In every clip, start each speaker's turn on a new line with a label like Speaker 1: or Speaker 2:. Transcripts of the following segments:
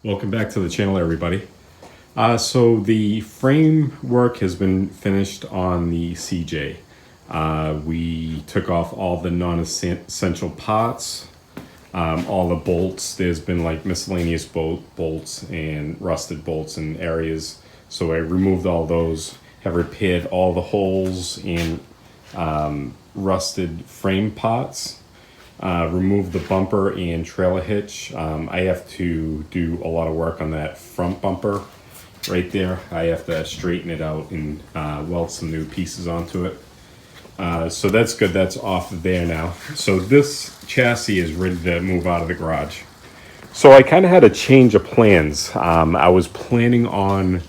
Speaker 1: Welcome back to the channel, everybody. So the framework has been finished on the CJ. We took off all the non-essential parts, all the bolts. There's been like miscellaneous bolts and rusted bolts in areas. So I removed all those, have repaired all the holes in rusted frame parts. Remove the bumper and trailer hitch. I have to do a lot of work on that front bumper right there. I have to straighten it out and weld some new pieces onto it. So that's good, that's off there now. So this chassis is ready to move out of the garage. So I kind of had a change of plans. I was planning on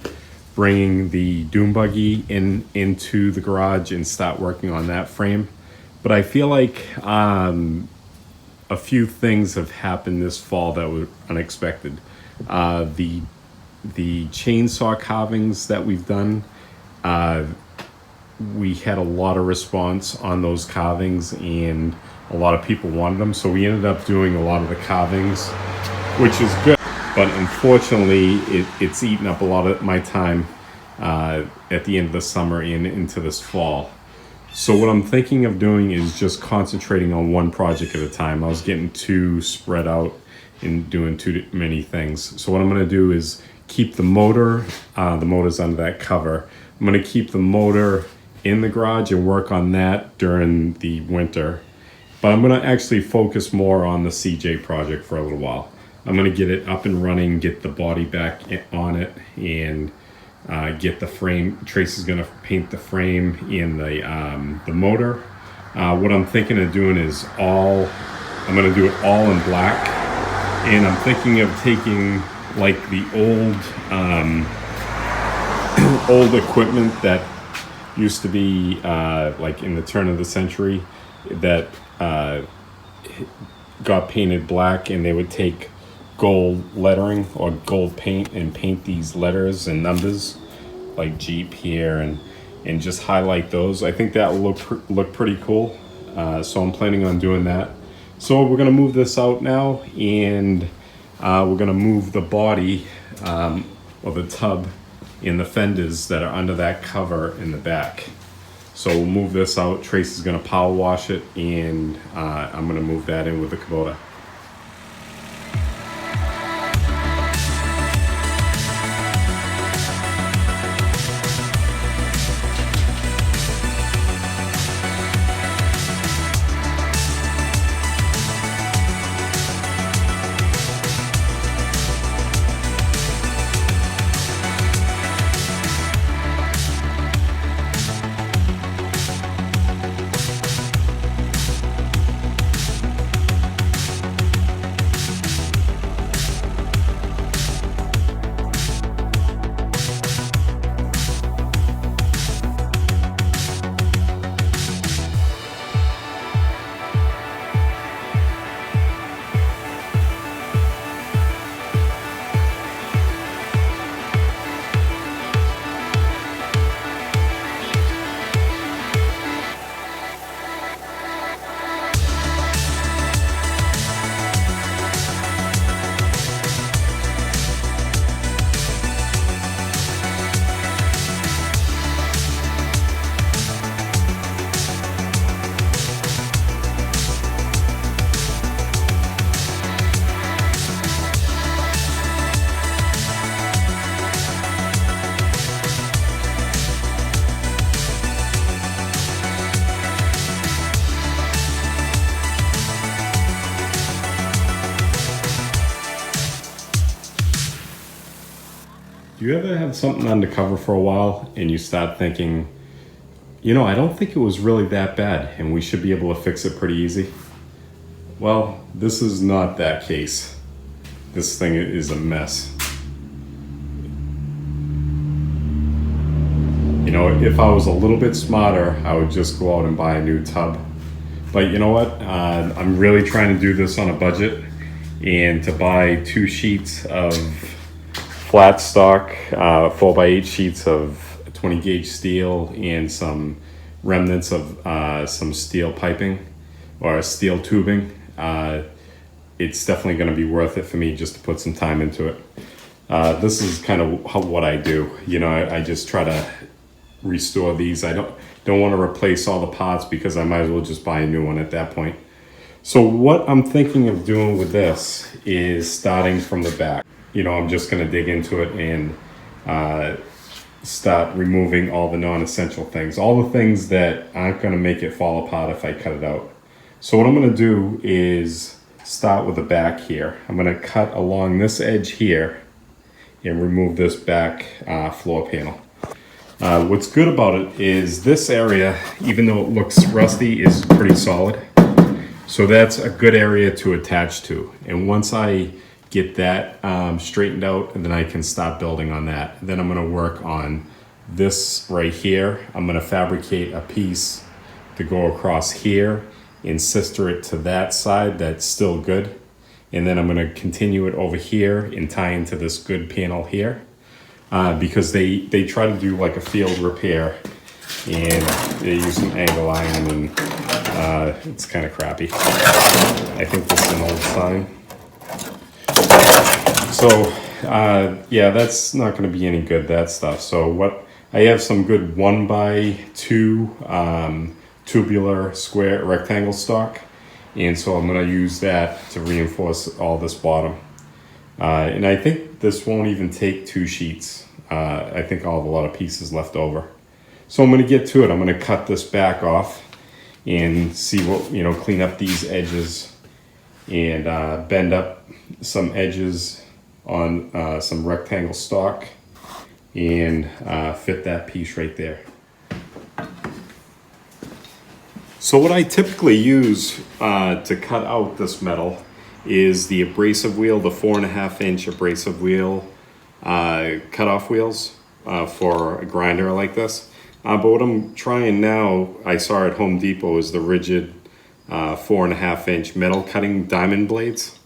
Speaker 1: bringing the dune buggy into the garage and start working on that frame. But I feel like a few things have happened this fall that were unexpected. The chainsaw carvings that we've done, we had a lot of response on those carvings and a lot of people wanted them. So we ended up doing a lot of the carvings, which is good. But unfortunately, it's eaten up a lot of my time at the end of the summer and into this fall. So what I'm thinking of doing is just concentrating on one project at a time. I was getting too spread out and doing too many things. So what I'm going to do is keep the motor, the motor's under that cover. I'm going to keep the motor in the garage and work on that during the winter. But I'm going to actually focus more on the CJ project for a little while. I'm going to get it up and running, get the body back on it, and get the frame. Tracy's gonna paint the frame in the motor. What I'm thinking of doing is I'm gonna do it all in black, and I'm thinking of taking like the old equipment that used to be like in the turn of the century that got painted black, and they would take gold lettering or gold paint and paint these letters and numbers like Jeep here and just highlight those. I think that will look pretty cool. So I'm planning on doing that. So we're gonna move this out now, and we're gonna move the body or the tub and the fenders that are under that cover in the back. So we'll move this out. Tracy's gonna power wash it, and I'm gonna move that in with the Kubota. Do you ever have something undercover for a while and you start thinking, I don't think it was really that bad and we should be able to fix it pretty easy? Well, this is not that case. This thing is a mess. If I was a little bit smarter, I would just go out and buy a new tub. But you know what? I'm really trying to do this on a budget, and to buy 2 sheets of flat stock 4x8 sheets of 20 gauge steel and some remnants of some steel piping or steel tubing it's definitely going to be worth it for me just to put some time into it. This is kind of what I do. You know, I just try to restore these. I don't want to replace all the parts because I might as well just buy a new one at that point. So what I'm thinking of doing with this is starting from the back. You know, I'm just going to dig into it and start removing all the non-essential things, all the things that aren't going to make it fall apart if I cut it out. So what I'm going to do is start with the back here. I'm going to cut along this edge here and remove this back floor panel. What's good about it is this area, even though it looks rusty, is pretty solid. So that's a good area to attach to. And once I get that straightened out, and then I can start building on that. Then I'm gonna work on this right here. I'm gonna fabricate a piece to go across here and sister it to that side that's still good. And then I'm gonna continue it over here and tie into this good panel here. Because they try to do like a field repair and they use some angle iron and it's kind of crappy. I think this is an old sign. So yeah, that's not going to be any good, that stuff. So what I have some good 1x2 tubular square rectangle stock, and so I'm going to use that to reinforce all this bottom. And I think this won't even take 2 sheets. I think I'll have a lot of pieces left over. So I'm going to get to it. I'm going to cut this back off and see what, you know, clean up these edges and bend up some edges on some rectangle stock and fit that piece right there. So what I typically use to cut out this metal is the abrasive wheel, the 4.5-inch abrasive wheel cutoff wheels for a grinder like this. But what I'm trying now, I saw at Home Depot, is the rigid 4.5-inch metal cutting diamond blades.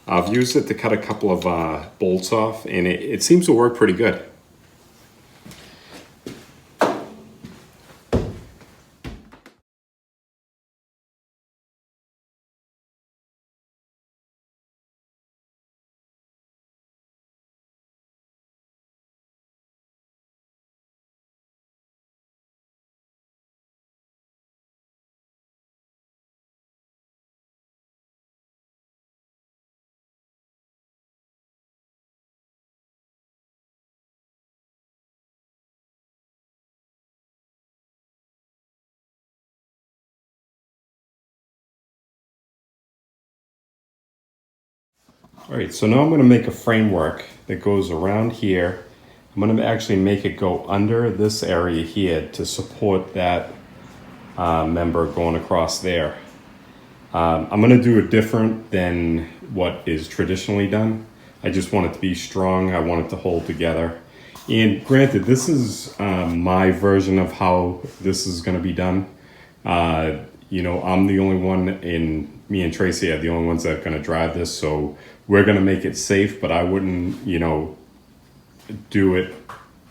Speaker 1: I've used it to cut a couple of bolts off, and it seems to work pretty good. All right, so now I'm going to make a framework that goes around here. I'm going to actually make it go under this area here to support that member going across there. I'm going to do it different than what is traditionally done. I just want it to be strong. I want it to hold together. And granted, this is my version of how this is going to be done. You know, I'm the only one, in me and Tracy are the only ones that are going to drive this, so we're going to make it safe, but I wouldn't, you know, do it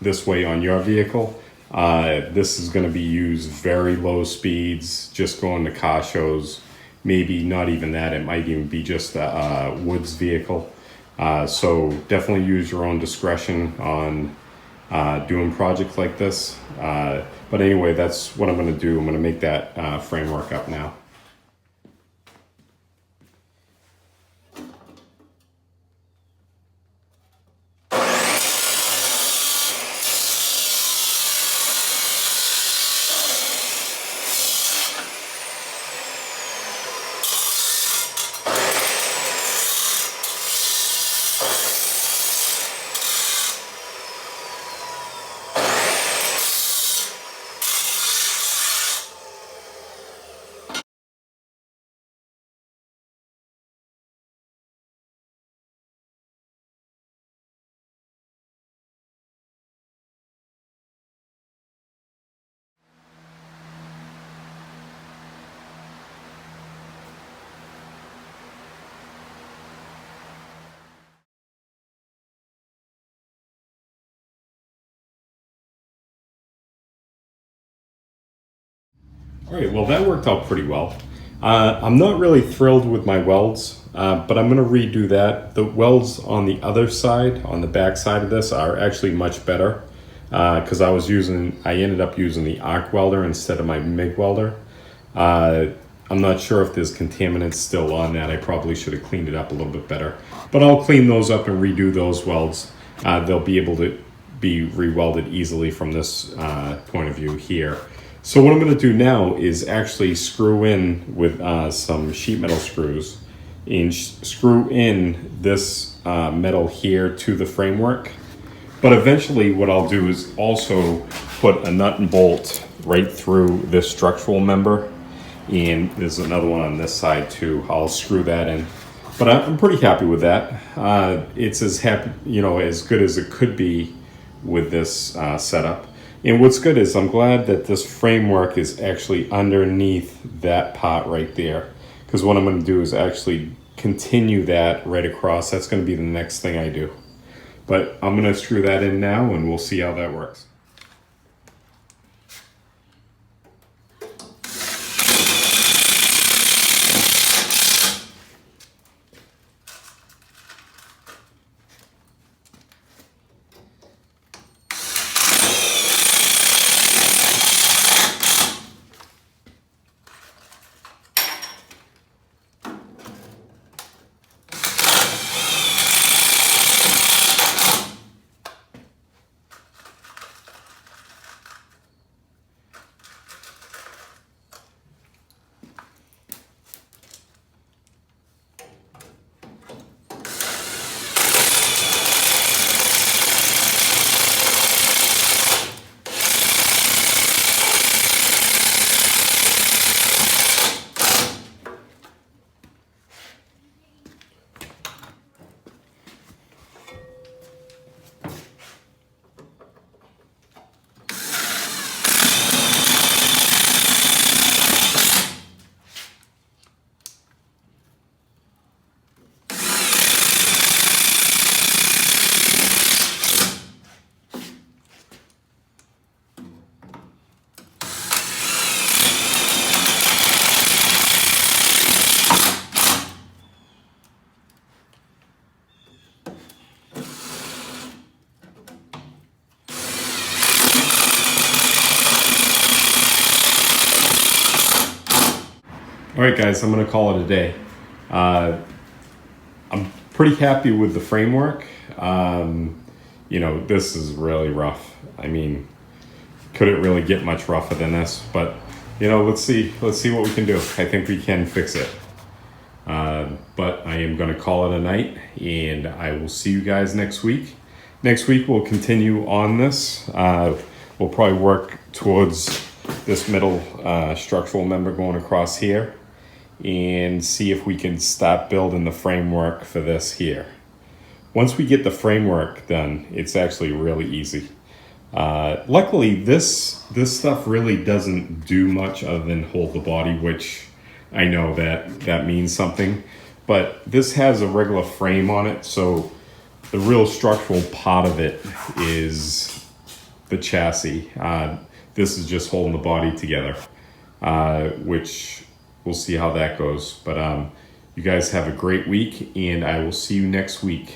Speaker 1: this way on your vehicle. This is going to be used very low speeds, just going to car shows, maybe not even that. It might even be just a woods vehicle. So definitely use your own discretion on doing projects like this. But anyway, that's what I'm going to do. I'm going to make that framework up now. All right, well, that worked out pretty well. I'm not really thrilled with my welds, but I'm going to redo that. The welds on the other side, on the back side of this, are actually much better because I ended up using the arc welder instead of my MIG welder. I'm not sure if there's contaminants still on that. I probably should have cleaned it up a little bit better, but I'll clean those up and redo those welds. They'll be able to be re-welded easily from this point of view here. So what I'm going to do now is actually screw in with some sheet metal screws and screw in this metal here to the framework. But eventually what I'll do is also put a nut and bolt right through this structural member. And there's another one on this side too. I'll screw that in. But I'm pretty happy with that. It's as good as it could be with this setup. And what's good is I'm glad that this framework is actually underneath that part right there. Because what I'm going to do is actually continue that right across. That's going to be the next thing I do. But I'm going to screw that in now and we'll see how that works. All right, guys, I'm going to call it a day. I'm pretty happy with the framework. This is really rough. I mean, couldn't really get much rougher than this, but let's see what we can do. I think we can fix it. But I am going to call it a night, and I will see you guys next week. Next week we'll continue on this. We'll probably work towards this middle structural member going across here and see if we can start building the framework for this here. Once we get the framework done, it's actually really easy. Luckily, this stuff really doesn't do much other than hold the body, which I know that means something. But this has a regular frame on it, so the real structural part of it is the chassis. This is just holding the body together, which we'll see how that goes. But you guys have a great week, and I will see you next week.